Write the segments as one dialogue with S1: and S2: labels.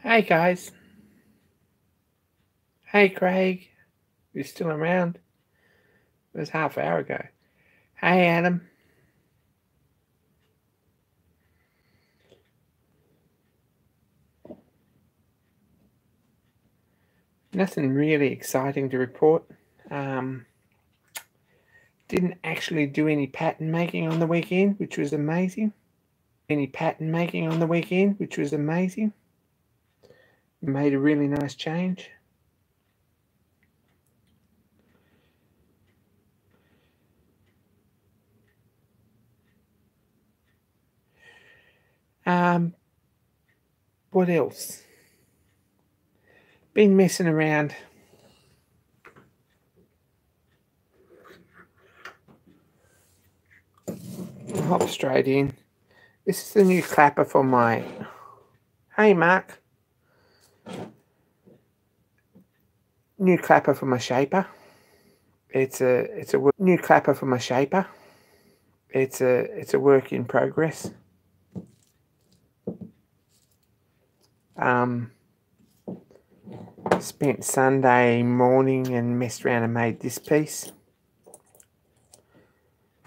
S1: Hey guys. Hey Craig. You're still around? It was half an hour ago. Hey Adam. Nothing really exciting to report. Didn't actually do any pattern making on the weekend, which was amazing. Made a really nice change. What else? Been messing around. I'll hop straight in. This is the new clapper for my... Hey Mark. New clapper for my shaper. It's a new clapper for my shaper. It's a work in progress. Spent Sunday morning and messed around and made this piece.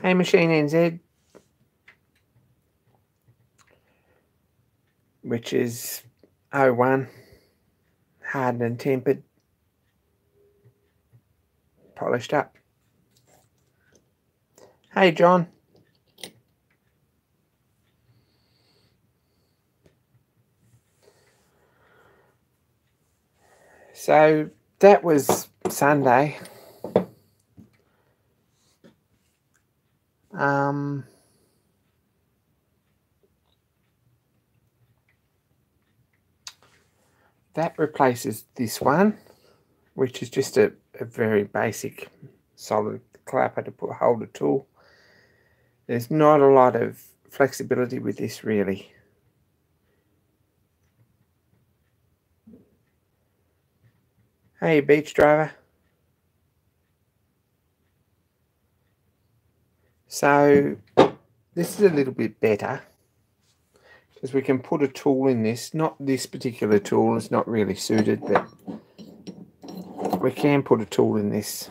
S1: Hey Machine NZ, which is 01, hardened and tempered, polished up. Hey John. So that was Sunday. That replaces this one, which is just a very basic solid clapper to hold a tool. There's not a lot of flexibility with this really. Hey Beach Driver. So this is a little bit better because we can put a tool in this. Not this particular tool, it's not really suited, but we can put a tool in this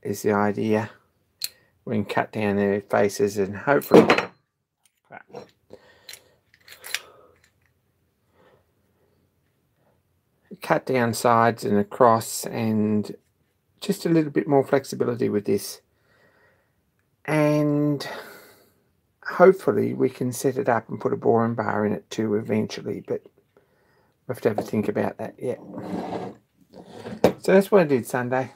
S1: is the idea. We can cut down their faces and hopefully cut down sides and across, and just a little bit more flexibility with this. And hopefully we can set it up and put a boring bar in it too eventually, but we have to have a think about that yet. So that's what I did Sunday.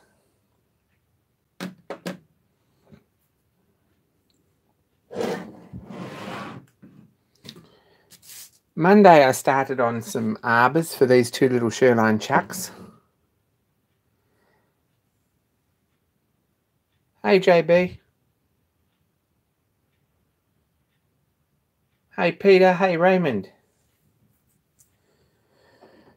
S1: Monday I started on some arbors for these two little Sherline chucks. Hey JB. Hey Peter. Hey Raymond.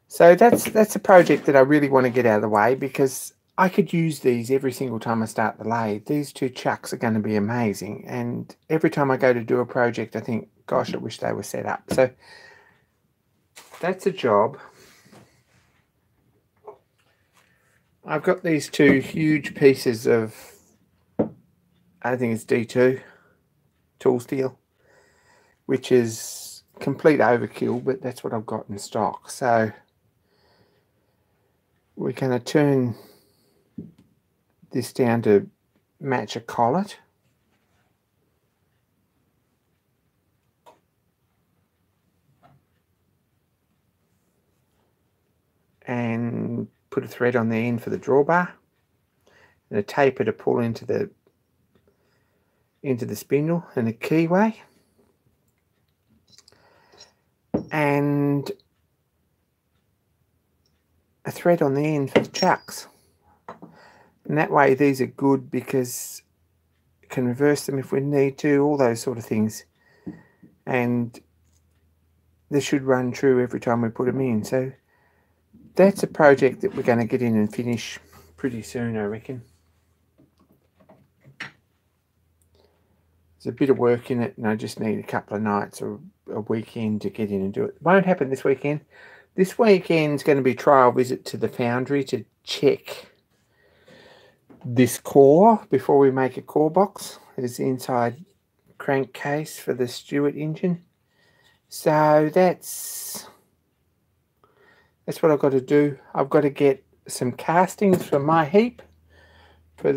S1: So that's a project that I really want to get out of the way because I could use these every single time I start the lathe. These two chucks are going to be amazing, and every time I go to do a project I think, gosh, I wish they were set up. So that's a job. I've got these two huge pieces of, I think it's D2 tool steel, which is complete overkill, but that's what I've got in stock. So we're going to turn this down to match a collet. And put a thread on the end for the drawbar and a taper to pull into the spindle and a keyway, and a thread on the end for the chucks. And that way these are good because you can reverse them if we need to, all those sort of things. And this should run true every time we put them in. So that's a project that we're going to get in and finish pretty soon, I reckon. There's a bit of work in it, and I just need a couple of nights or a weekend to get in and do it. It won't happen this weekend. This weekend's going to be trial visit to the foundry to check this core before we make a core box. There's the inside crankcase for the Stewart engine. So that's what I've got to do. I've got to get some castings from my heap for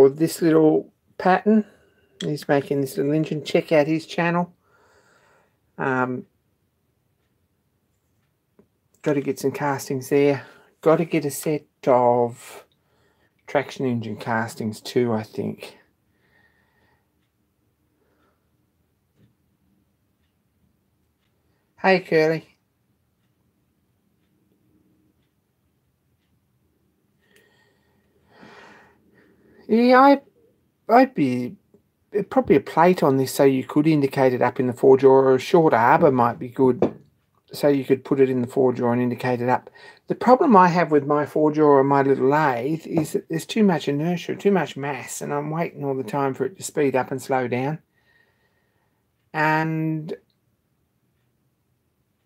S1: this little pattern. He's making this little engine. Check out his channel. Got to get some castings there. Got to get a set of traction engine castings too, I think. Hey, Curly. Yeah, I'd be probably a plate on this so you could indicate it up in the forge, or a short arbor might be good so you could put it in the forge and indicate it up. The problem I have with my forge or my little lathe is that there's too much inertia, too much mass, and I'm waiting all the time for it to speed up and slow down. And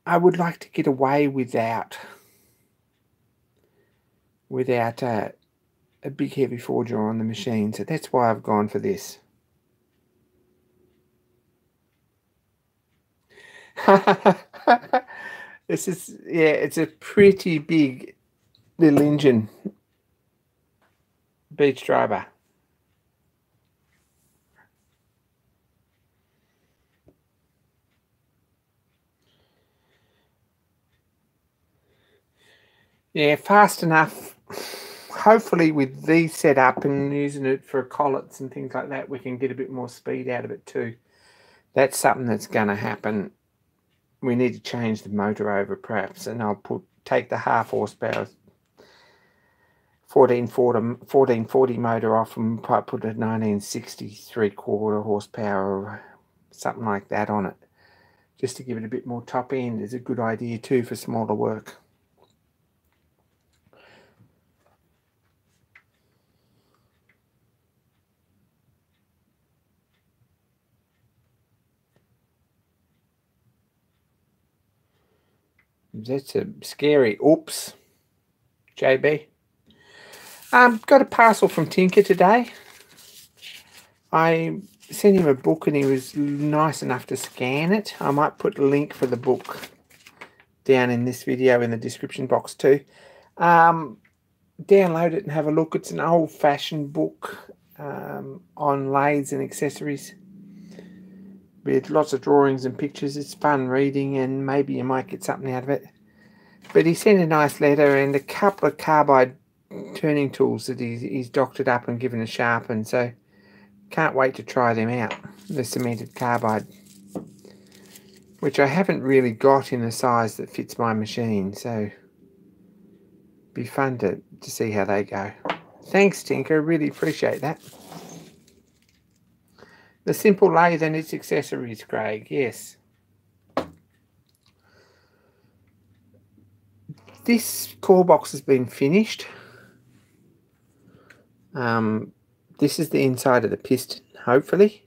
S1: I would like to get away without a big heavy forger on the machine, so that's why I've gone for this. This is, yeah, it's a pretty big little engine, Beach Driver. Yeah, fast enough. Hopefully with these set up and using it for collets and things like that, we can get a bit more speed out of it too. That's something that's going to happen. We need to change the motor over perhaps, and I'll take the half horsepower 1440 motor off and put a 1960 3/4 horsepower or something like that on it, just to give it a bit more top end. Is a good idea too for smaller work. That's a scary. Oops, JB. Got a parcel from Tinker today. I sent him a book and he was nice enough to scan it. I might put a link for the book down in this video in the description box too. Download it and have a look. It's an old-fashioned book on lathes and accessories with lots of drawings and pictures. It's fun reading, and maybe you might get something out of it. But he sent a nice letter and a couple of carbide turning tools that he's doctored up and given a sharpen. So can't wait to try them out. The cemented carbide, which I haven't really got in a size that fits my machine. So be fun to see how they go. Thanks, Tinker. Really appreciate that. The simple lathe and its accessories, Craig. Yes. This core box has been finished. This is the inside of the piston, hopefully.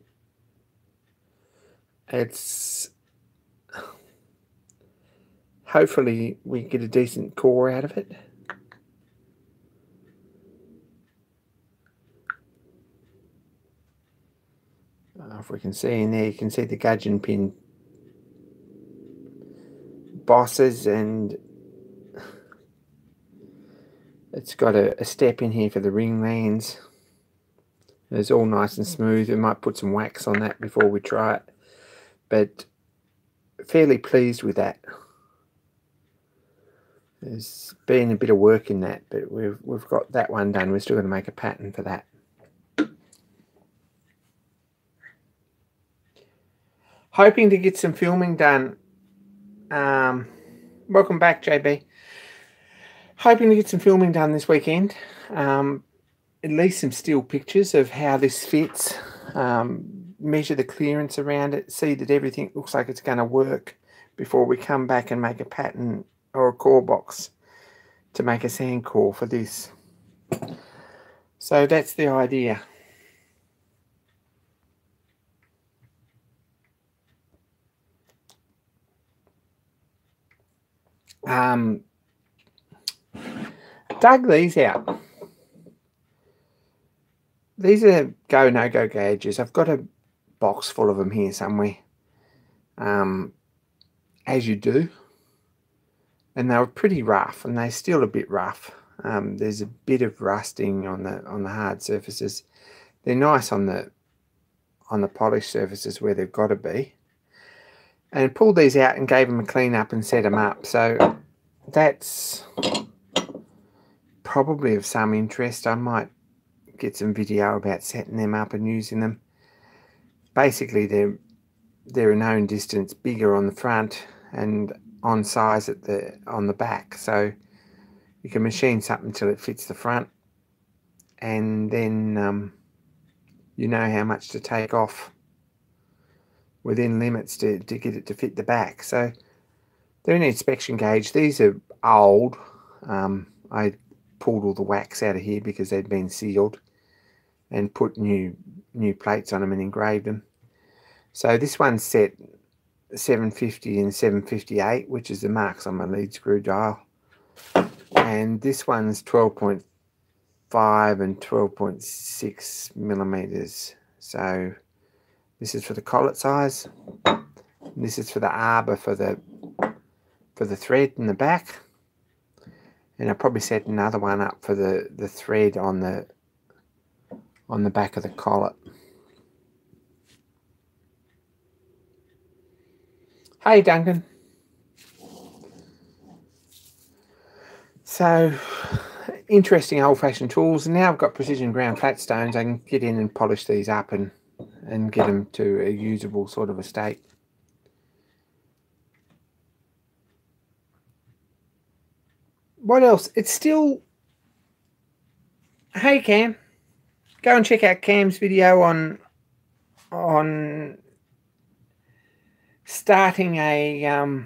S1: Hopefully we get a decent core out of it. If we can see in there, you can see the gudgeon pin bosses, and it's got a step in here for the ring lands. It's all nice and smooth. We might put some wax on that before we try it, but fairly pleased with that. There's been a bit of work in that, but we've got that one done. We're still going to make a pattern for that. Hoping to get some filming done. Welcome back, JB. Hoping to get some filming done this weekend. At least some still pictures of how this fits. Measure the clearance around it. See that everything looks like it's going to work before we come back and make a pattern or a core box to make a sand core for this. So that's the idea. Dug these out. These are go no go gauges. I've got a box full of them here somewhere, as you do, and they were pretty rough, and they're still a bit rough. There's a bit of rusting on the hard surfaces. They're nice on the polished surfaces where they've got to be. And pulled these out and gave them a clean up and set them up. So that's probably of some interest. I might get some video about setting them up and using them. Basically, they're a known distance bigger on the front and on size on the back, so you can machine something till it fits the front, and then you know how much to take off within limits to get it to fit the back. So they're an inspection gauge. These are old. I pulled all the wax out of here because they'd been sealed, and put new plates on them and engraved them. So this one's set 750 and 758, which is the marks on my lead screw dial, and this one's 12.5 and 12.6 millimeters. So this is for the collet size, and this is for the arbor for the thread in the back, and I'll probably set another one up for the thread on the back of the collet. Hey Duncan. So interesting old-fashioned tools, and now I've got precision ground flat stones. I can get in and polish these up and get them to a usable sort of a state. What else? It's still... Hey Cam, go and check out Cam's video on starting a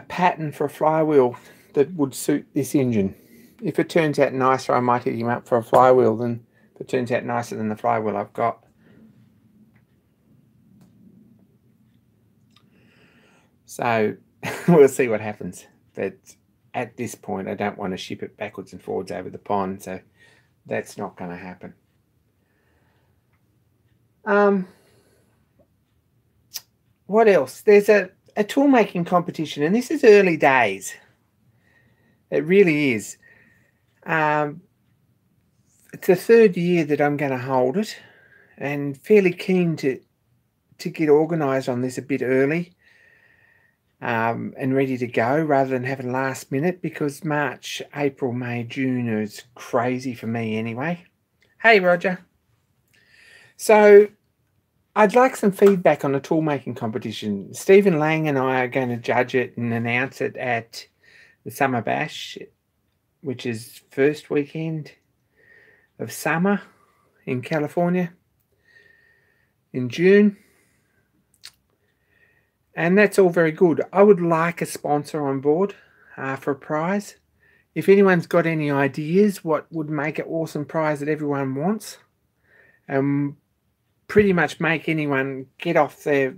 S1: pattern for a flywheel that would suit this engine. If it turns out nicer, I might hit him up for a flywheel. Then if it turns out nicer than the flywheel I've got. So we'll see what happens. But at this point, I don't want to ship it backwards and forwards over the pond, so that's not going to happen. What else? There's a tool making competition, and this is early days. It really is. It's the third year that I'm going to hold it, and fairly keen to get organised on this a bit early, and ready to go rather than having last minute, because March, April, May, June is crazy for me anyway. Hey Roger. So I'd like some feedback on the tool making competition. Stephen Lang and I are going to judge it and announce it at the Summer Bash, which is first weekend of summer in California in June. And that's all very good. I would like a sponsor on board for a prize. If anyone's got any ideas what would make an awesome prize that everyone wants, pretty much make anyone get off out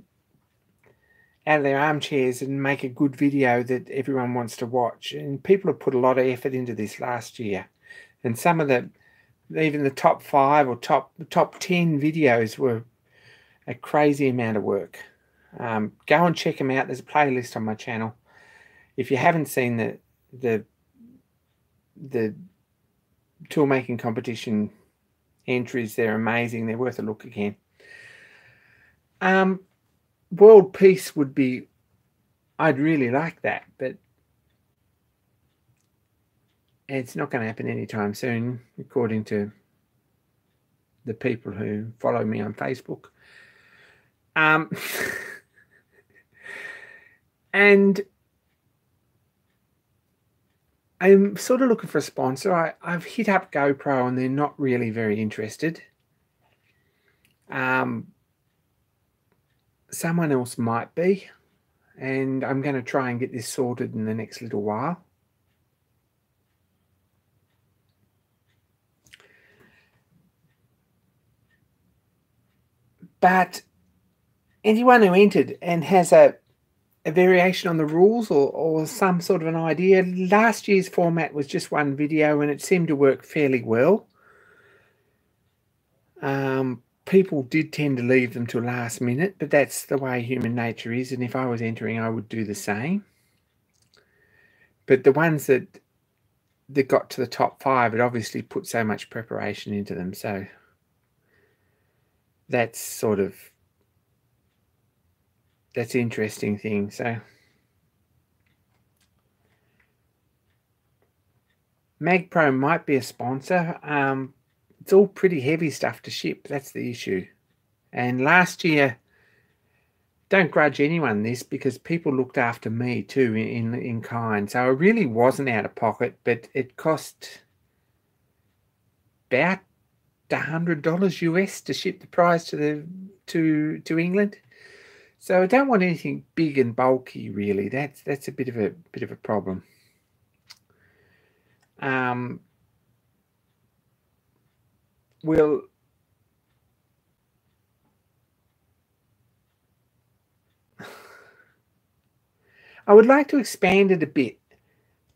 S1: of their armchairs and make a good video that everyone wants to watch. And people have put a lot of effort into this last year, and some of even the top 5 or top 10 videos were a crazy amount of work. Go and check them out. There's a playlist on my channel. If you haven't seen the tool making competition entries, they're amazing. They're worth a look again. World peace would be, I'd really like that, but it's not going to happen anytime soon, according to the people who follow me on Facebook. And I'm sort of looking for a sponsor. I've hit up GoPro and they're not really very interested. Someone else might be, and I'm going to try and get this sorted in the next little while. But anyone who entered and has a variation on the rules or some sort of an idea, last year's format was just one video and it seemed to work fairly well. People did tend to leave them till last minute, but that's the way human nature is, and if I was entering, I would do the same. But the ones that got to the top 5, it obviously put so much preparation into them, so that's sort of, that's an interesting thing. So MagPro might be a sponsor. It's all pretty heavy stuff to ship. That's the issue. And last year, don't grudge anyone this, because people looked after me too in kind. So I really wasn't out of pocket, but it cost about $100 US to ship the prize to England. So I don't want anything big and bulky, really. That's a bit of a problem. Well, I would like to expand it a bit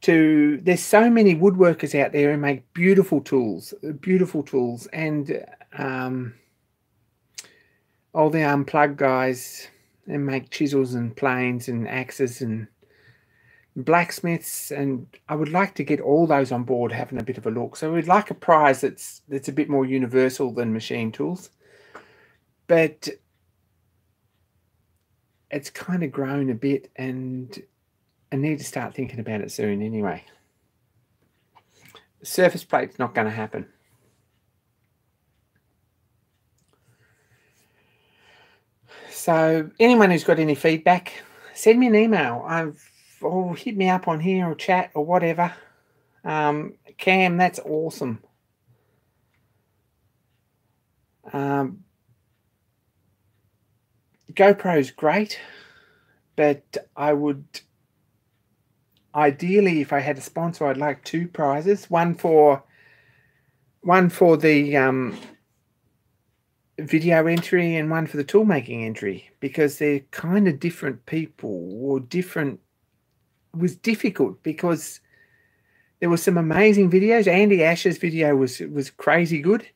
S1: to, there's so many woodworkers out there who make beautiful tools, and all the unplugged guys and make chisels and planes and axes and blacksmiths, and I would like to get all those on board having a bit of a look. So we'd like a prize that's a bit more universal than machine tools, but it's kind of grown a bit and I need to start thinking about it soon anyway. Surface plate's not going to happen. So anyone who's got any feedback, send me an email. Or hit me up on here or chat or whatever. Cam, that's awesome. GoPro's great, but I would ideally, if I had a sponsor, I'd like 2 prizes, one for the video entry and one for the tool making entry, because they're kind of different people, or different. It was difficult because there were some amazing videos. Andy Asher's video was crazy good.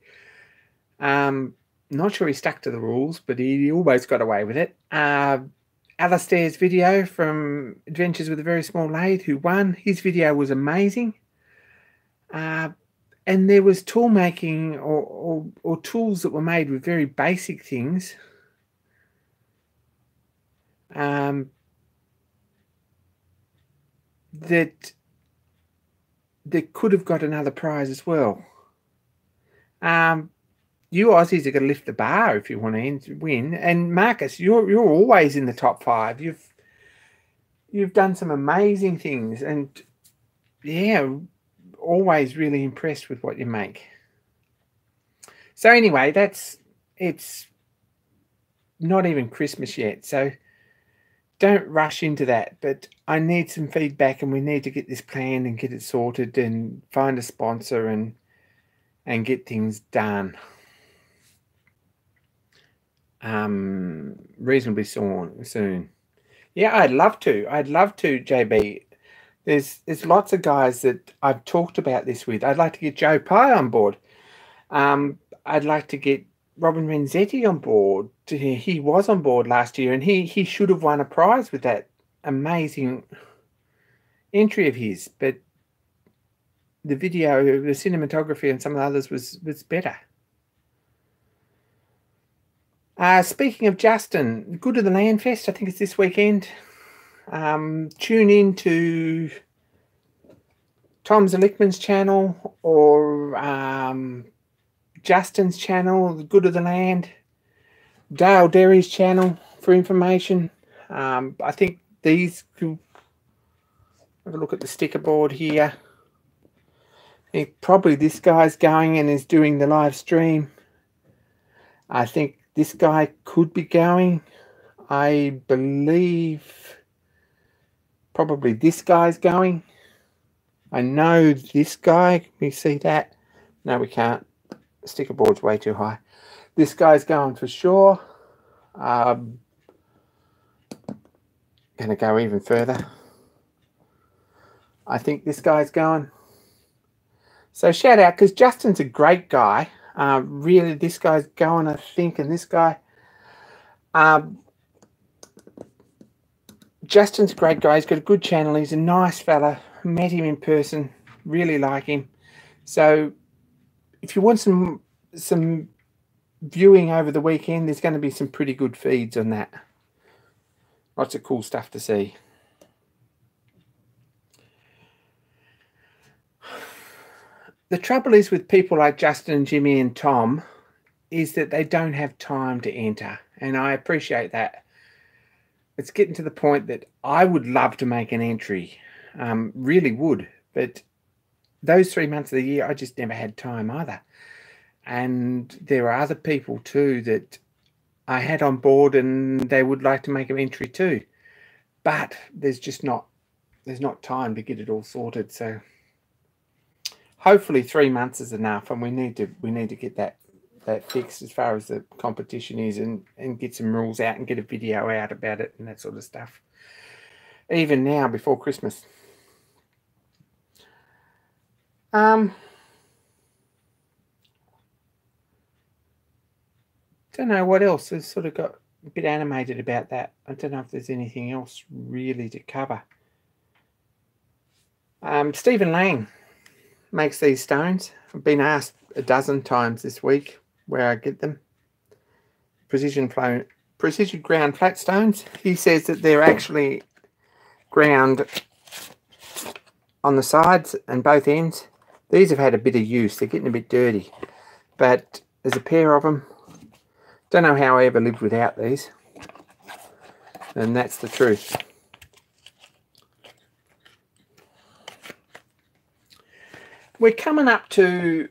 S1: Not sure he stuck to the rules, but he almost got away with it. Alastair's video from Adventures with a Very Small Lathe, who won, his video was amazing. And there was tool making or tools that were made with very basic things. That could have got another prize as well. You Aussies are going to lift the bar if you want to win. And Marcus, you're always in the top 5. You've done some amazing things, and yeah, always really impressed with what you make. So anyway, it's not even Christmas yet, so don't rush into that. But I need some feedback, and we need to get this planned and get it sorted and find a sponsor and get things done. Reasonably soon. Yeah, I'd love to, JB. There's lots of guys that I've talked about this with. I'd like to get Joe Pye on board. I'd like to get Robin Renzetti on board. He was on board last year, and he should have won a prize with that amazing entry of his. But the video, the cinematography, and some of the others was better. Speaking of Justin, Good of the Land Fest, I think it's this weekend. Tune in to Tom Zelickman's channel or Justin's channel, The Good of the Land, Dale Derry's channel for information. I think these, have a look at the sticker board here. I think probably this guy's going and is doing the live stream. I think this guy could be going. I believe probably this guy's going. I know this guy. Can we see that? No, we can't. The sticker board's way too high. This guy's going for sure. Going to go even further. I think this guy's going. So shout out, because Justin's a great guy. Really, this guy's going, I think, and this guy. Justin's a great guy. He's got a good channel. He's a nice fella. Met him in person. Really like him. So if you want some viewing over the weekend, there's going to be some pretty good feeds on that. Lots of cool stuff to see. The trouble is with people like Justin, Jimmy and Tom is that they don't have time to enter. And I appreciate that. It's getting to the point that I would love to make an entry. Really would. But those 3 months of the year, I just never had time either. And there are other people too that I had on board and they would like to make an entry too. But there's not time to get it all sorted. So hopefully 3 months is enough, and we need to get that fixed as far as the competition is, and get some rules out and get a video out about it and that sort of stuff. Even now before Christmas. Don't know what else. I've sort of got a bit animated about that. I don't know if there's anything else really to cover. Stephen Lang makes these stones. I've been asked a dozen times this week where I get them. Precision ground flat stones. He says that they're actually ground on the sides and both ends. These have had a bit of use. They're getting a bit dirty. But there's a pair of them. Don't know how I ever lived without these. And that's the truth. We're coming up to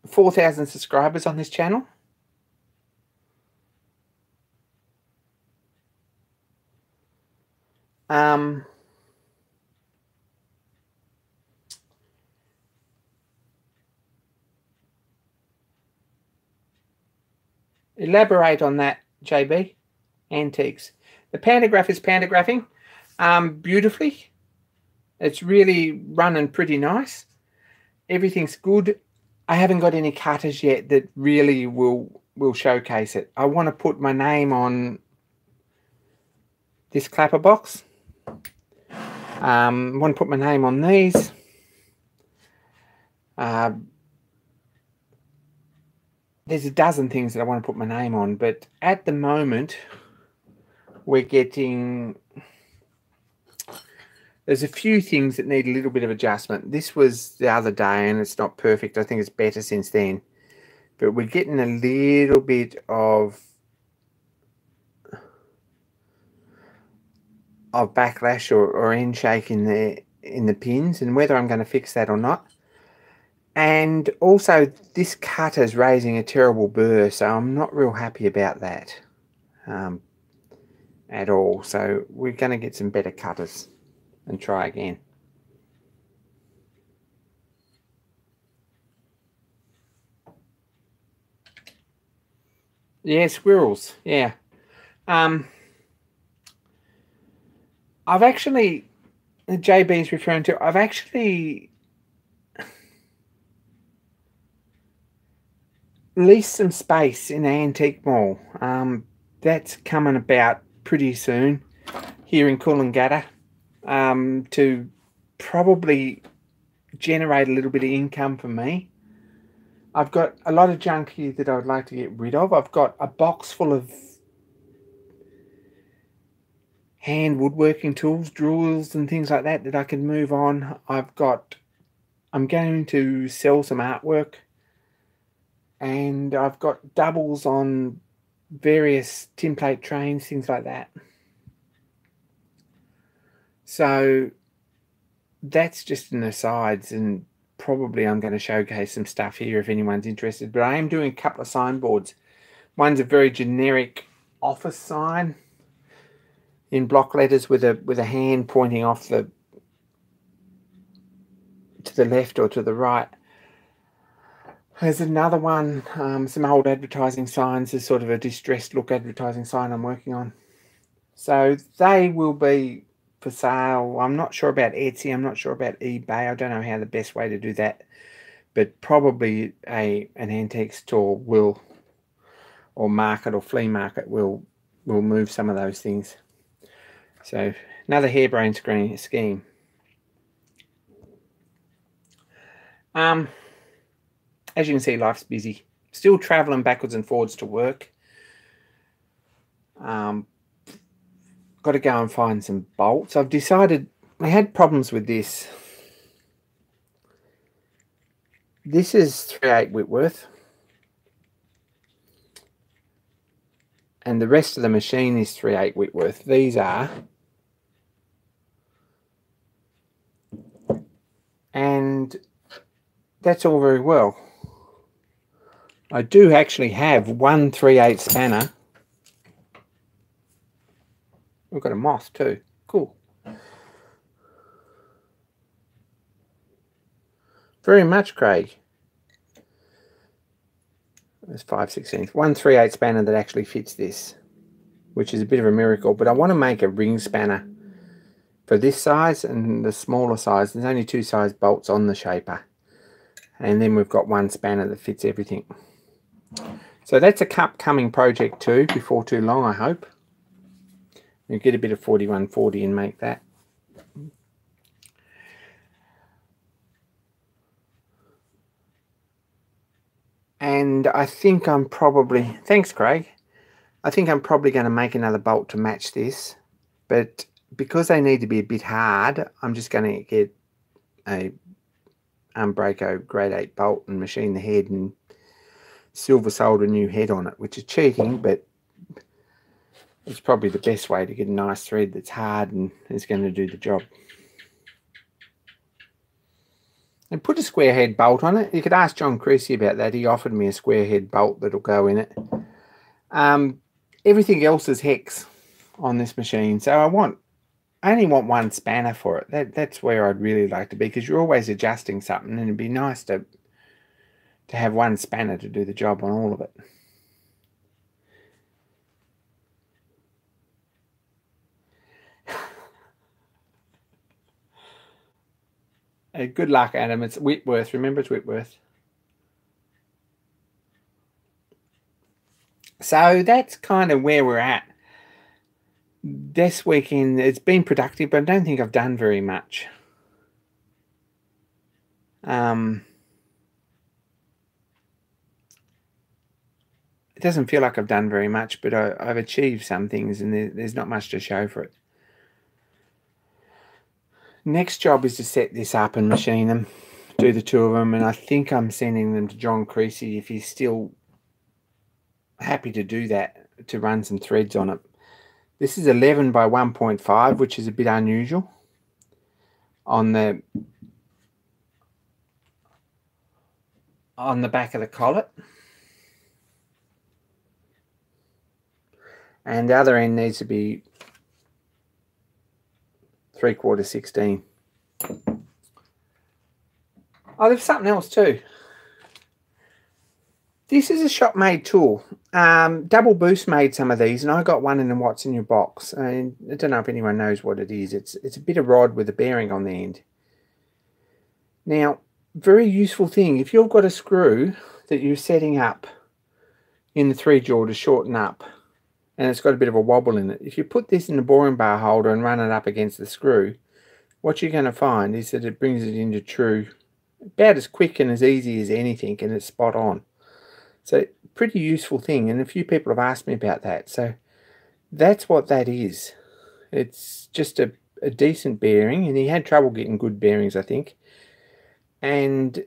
S1: 4,000 subscribers on this channel. Elaborate on that, JB. Antiques. The pantograph is pantographing beautifully. It's really running pretty nice. Everything's good. I haven't got any cutters yet that really will showcase it. I want to put my name on this clapper box. I want to put my name on these. There's a dozen things that I want to put my name on, but at the moment we're getting... There's a few things that need a little bit of adjustment. This was the other day and it's not perfect. I think it's better since then. But we're getting a little bit of backlash or end shake in the pins, and whether I'm going to fix that or not. And also this cutter's raising a terrible burr, so I'm not real happy about that at all. So we're going to get some better cutters and try again. Yeah, squirrels. Yeah. I've actually, JB's referring to, I've actually leased some space in the antique mall. That's coming about pretty soon here in Coolangatta. To probably generate a little bit of income for me. I've got a lot of junk here that I would like to get rid of. I've got a box full of hand woodworking tools, drills and things like that I can move on. I'm going to sell some artwork, and I've got doubles on various tin plate trains, things like that. So that's just an asides, and probably I'm going to showcase some stuff here if anyone's interested. But I am doing a couple of signboards. One's a very generic office sign in block letters with a hand pointing off to the left or to the right. There's another one, some old advertising signs. There's sort of a distressed look advertising sign I'm working on. So they will be for sale. I'm not sure about Etsy. I'm not sure about eBay. I don't know how the best way to do that. But probably an antique store will, or market or flea market will move some of those things. So another harebrained scheme. As you can see, life's busy. Still traveling backwards and forwards to work. Got to go and find some bolts. I've decided I had problems with this. This is 3/8 Whitworth. And the rest of the machine is 3/8 Whitworth. These are. And that's all very well. I do actually have one 3/8 spanner. We've got a moth too. Cool. Very much, Craig. There's 5/16. One 3/8 spanner that actually fits this, which is a bit of a miracle. But I want to make a ring spanner for this size and the smaller size. There's only 2 size bolts on the shaper. And then we've got one spanner that fits everything. So that's a upcoming project too, before too long, I hope. We'll get a bit of 4140 and make that. And I think I'm probably, thanks Craig, I think I'm probably going to make another bolt to match this. But because they need to be a bit hard, I'm just going to get a Umbraco grade 8 bolt and machine the head and silver solder a new head on it, which is cheating, but it's probably the best way to get a nice thread that's hard and is going to do the job. And put a square head bolt on it. You could ask John Creasy about that. He offered me a square head bolt that'll go in it. Everything else is hex on this machine, so I only want one spanner for it. That's where I'd really like to be, because you're always adjusting something, and it'd be nice to have one spanner to do the job on all of it. Good luck, Adam. It's Whitworth. Remember, it's Whitworth. So that's kind of where we're at. This weekend, it's been productive, but I don't think I've done very much. It doesn't feel like I've done very much, but I've achieved some things, and there's not much to show for it. Next job is to set this up and machine them, do the 2 of them, and I think I'm sending them to John Creasy if he's still happy to do that, to run some threads on it. This is 11 by 1.5, which is a bit unusual on the back of the collet. And the other end needs to be 3/4 16. Oh, there's something else too. This is a shop-made tool. Double Boost made some of these, and I got one in the What's in Your Box. And I don't know if anyone knows what it is. It's a bit of rod with a bearing on the end. Now, very useful thing. If you've got a screw that you're setting up in the 3-jaw to shorten up, and it's got a bit of a wobble in it, if you put this in the boring bar holder and run it up against the screw, what you're going to find is that it brings it into true about as quick and as easy as anything, and it's spot on. So pretty useful thing, and a few people have asked me about that. So that's what that is. It's just a decent bearing, and he had trouble getting good bearings, I think, and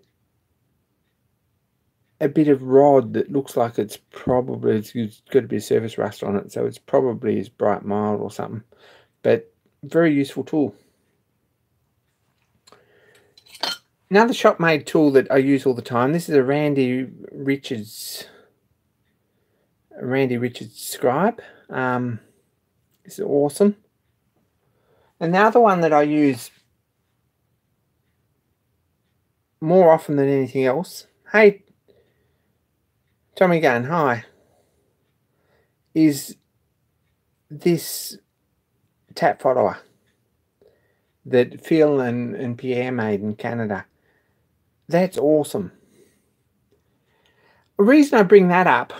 S1: a bit of rod that looks like it's probably, it's got a bit of surface rust on it, so it's probably is bright mild or something, but very useful tool. Another shop-made tool that I use all the time, this is a Randy Richards scribe. This is awesome. And the other one that I use more often than anything else, hey Tommy Gunn, hi. Is this tap follower that Phil and Pierre made in Canada? That's awesome. The reason I bring that up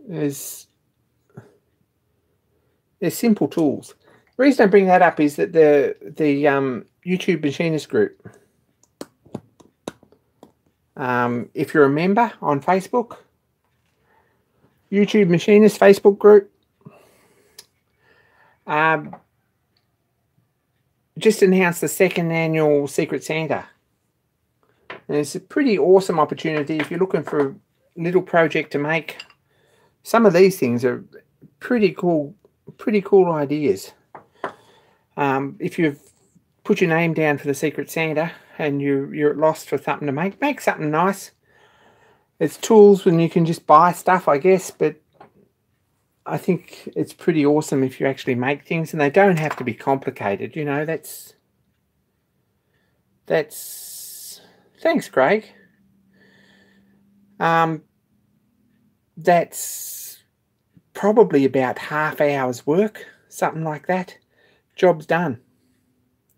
S1: is they're simple tools. The reason I bring that up is that the YouTube Machinist group, if you're a member on Facebook, YouTube Machinist Facebook group, just announced the 2nd annual Secret Santa. And it's a pretty awesome opportunity if you're looking for a little project to make. Some of these things are pretty cool ideas. If you've put your name down for the Secret Santa and you're lost for something to make something nice. It's tools when you can just buy stuff, I guess, but I think it's pretty awesome if you actually make things, and they don't have to be complicated. You know, that's thanks, Craig. That's probably about half hour's work, something like that. Job's done.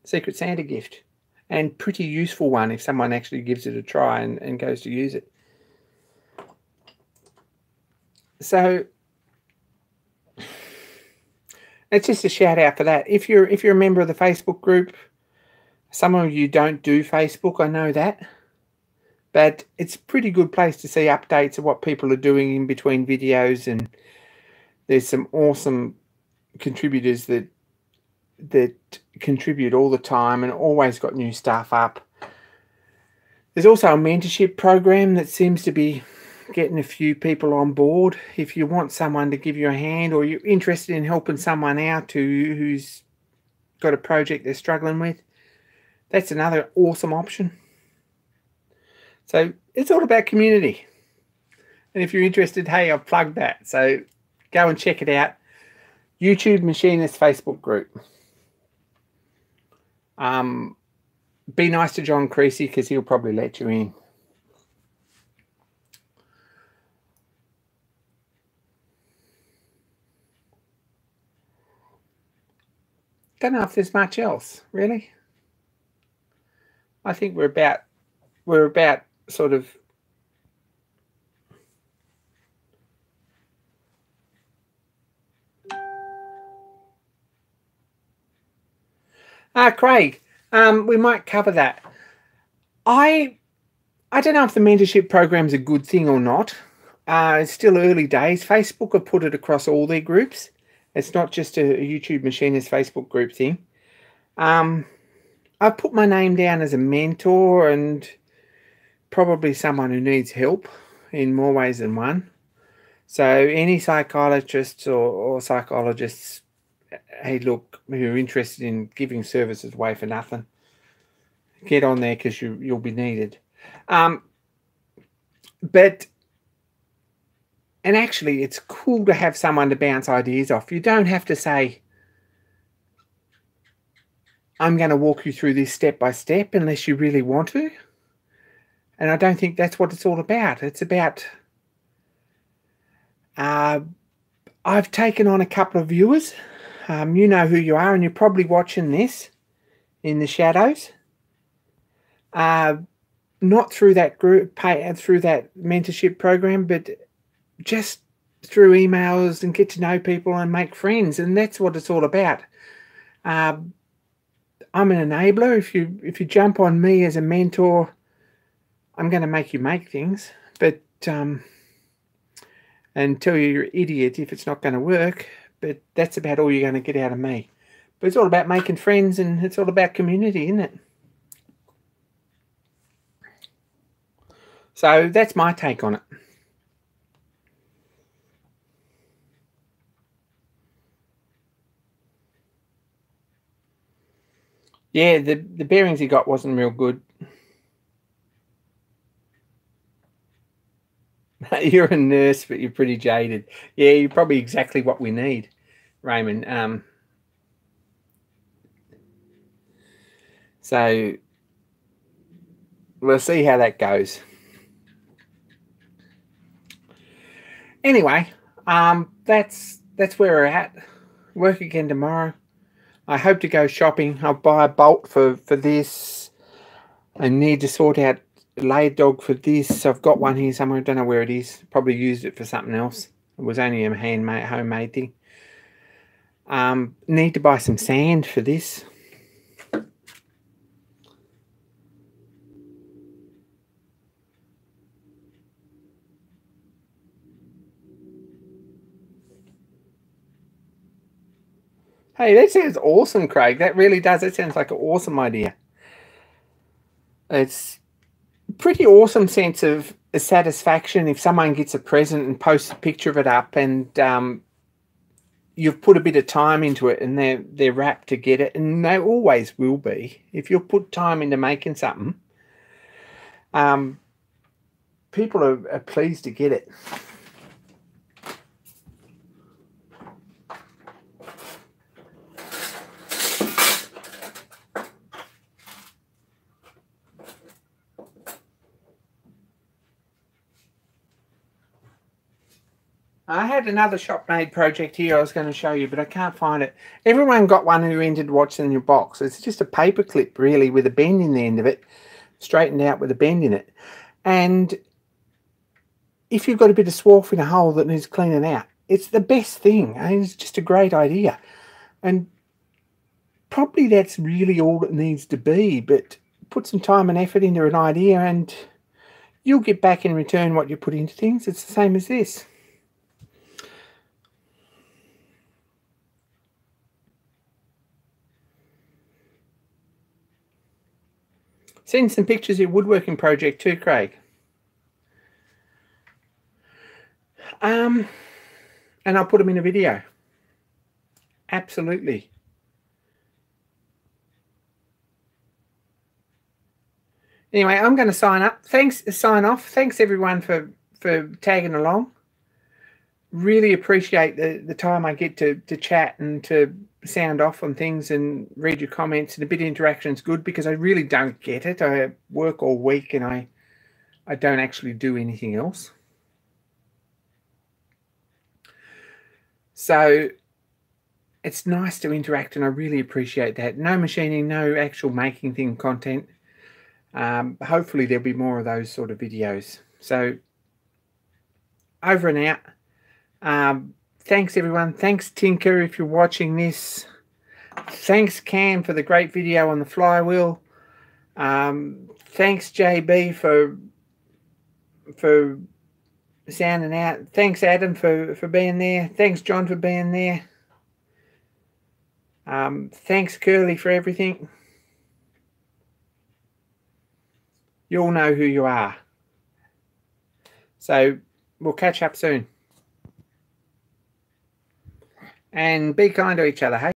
S1: Secret Santa gift, and pretty useful one if someone actually gives it a try and goes to use it. So it's just a shout out for that. If you're a member of the Facebook group, some of you don't do Facebook, I know that, but it's a pretty good place to see updates of what people are doing in between videos, and there's some awesome contributors that contribute all the time and always got new stuff up. There's also a mentorship program that seems to be getting a few people on board. If you want someone to give you a hand, or you're interested in helping someone out who's got a project they're struggling with, that's another awesome option. So it's all about community. And if you're interested, hey, I've plugged that. So go and check it out. YouTube Machinist Facebook group. Be nice to John Creasy because he'll probably let you in. Don't know if there's much else, really. I think we're about sort of Craig, we might cover that. I don't know if the mentorship program's a good thing or not. It's still early days. Facebook have put it across all their groups. It's not just a YouTube Machinist Facebook group thing. I've put my name down as a mentor and probably someone who needs help in more ways than one. So any psychiatrists or psychologists, hey, look, who are interested in giving services away for nothing, get on there because you'll be needed. But actually, it's cool to have someone to bounce ideas off. You don't have to say, I'm going to walk you through this step by step, unless you really want to. And I don't think that's what it's all about. It's about, I've taken on a couple of viewers. You know who you are, and you're probably watching this in the shadows. Not through that group, through that mentorship program, but just through emails, and get to know people and make friends. And that's what it's all about. I'm an enabler. If you jump on me as a mentor, I'm going to make you make things, but and tell you you're an idiot if it's not going to work. But that's about all you're going to get out of me. But it's all about making friends, and it's all about community, isn't it? So that's my take on it. Yeah, the bearings he got wasn't real good. You're a nurse, but you're pretty jaded. Yeah, you're probably exactly what we need, Raymond. So we'll see how that goes. Anyway, that's where we're at. Work again tomorrow. I hope to go shopping. I'll buy a bolt for this. I need to sort out a laid dog for this. I've got one here somewhere. I don't know where it is. Probably used it for something else. It was only a handmade, homemade thing. Need to buy some sand for this. Hey, that sounds awesome, Craig. That really does. That sounds like an awesome idea. It's a pretty awesome sense of satisfaction if someone gets a present and posts a picture of it up, and you've put a bit of time into it, and they're rapt to get it, and they always will be. If you put time into making something, people are pleased to get it. I had another shop-made project here I was going to show you, but I can't find it. Everyone got one who entered what's in your box. It's just a paper clip, really, with a bend in the end of it, straightened out with a bend in it. And if you've got a bit of swarf in a hole that needs cleaning out, it's the best thing. It's just a great idea. And probably that's really all it needs to be, but put some time and effort into an idea and you'll get back in return what you put into things. It's the same as this. Send some pictures of your woodworking project too, Craig. And I'll put them in a video. Absolutely. Anyway, I'm going to sign off. Thanks everyone for tagging along. Really appreciate the time I get to chat and to sound off on things and read your comments, and a bit of interaction is good because I really don't get it. I work all week and I don't actually do anything else. So it's nice to interact, and I really appreciate that. No machining, no actual making thing content. Hopefully there'll be more of those sort of videos. So over and out. Thanks everyone. Thanks Tinker if you're watching this. Thanks Cam for the great video on the flywheel. Thanks JB for sounding out. Thanks Adam for being there. Thanks John for being there. Thanks Curly for everything. You all know who you are. So we'll catch up soon. And be kind to each other, hey?